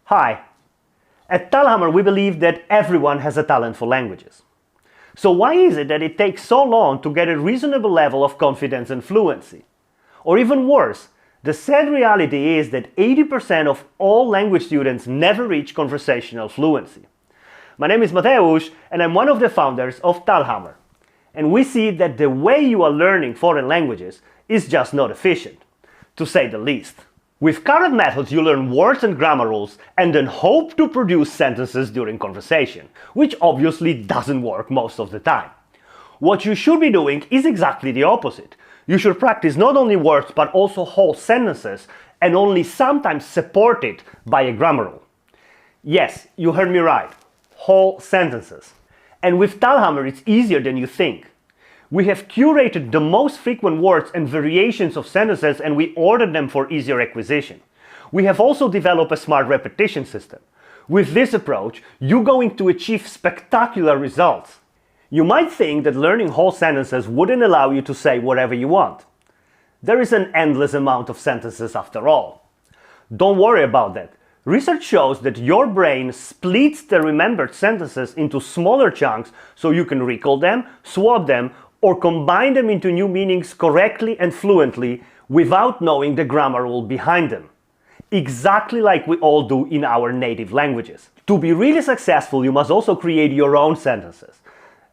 Hi. At Talhammer, we believe that everyone has a talent for languages. So why is it that it takes so long to get a reasonable level of confidence and fluency? Or even worse, the sad reality is that 80% of all language students never reach conversational fluency. My name is Mateusz, and I'm one of the founders of Talhammer. And we see that the way you are learning foreign languages is just not efficient, to say the least. With current methods, you learn words and grammar rules and then hope to produce sentences during conversation, which obviously doesn't work most of the time. What you should be doing is exactly the opposite. You should practice not only words but also whole sentences, and only sometimes supported by a grammar rule. Yes, you heard me right. Whole sentences. And with Talhammer it's easier than you think. We have curated the most frequent words and variations of sentences, and we ordered them for easier acquisition. We have also developed a smart repetition system. With this approach, you're going to achieve spectacular results. You might think that learning whole sentences wouldn't allow you to say whatever you want. There is an endless amount of sentences after all. Don't worry about that. Research shows that your brain splits the remembered sentences into smaller chunks so you can recall them, swap them, or combine them into new meanings correctly and fluently without knowing the grammar rule behind them. Exactly like we all do in our native languages. To be really successful, you must also create your own sentences.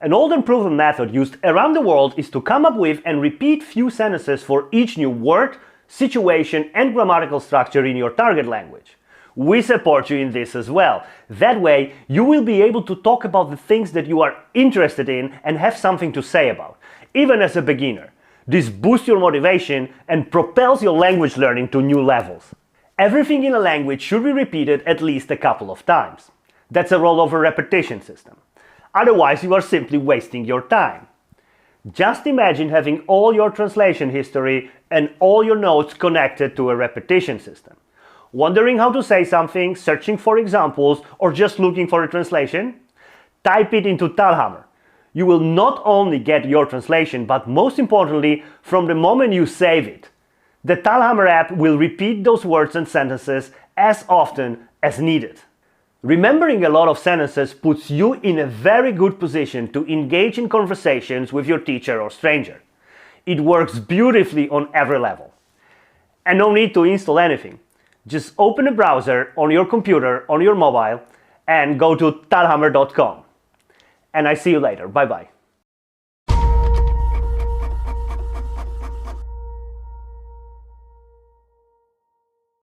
An old and proven method used around the world is to come up with and repeat few sentences for each new word, situation, and grammatical structure in your target language. We support you in this as well. That way, you will be able to talk about the things that you are interested in and have something to say about, even as a beginner. This boosts your motivation and propels your language learning to new levels. Everything in a language should be repeated at least a couple of times. That's a rollover repetition system. Otherwise, you are simply wasting your time. Just imagine having all your translation history and all your notes connected to a repetition system. Wondering how to say something, searching for examples, or just looking for a translation? Type it into Talhammer. You will not only get your translation, but most importantly, from the moment you save it. The Talhammer app will repeat those words and sentences as often as needed. Remembering a lot of sentences puts you in a very good position to engage in conversations with your teacher or stranger. It works beautifully on every level. And no need to install anything. Just open a browser on your computer, on your mobile, and go to talhammer.com. And I see you later. Bye-bye.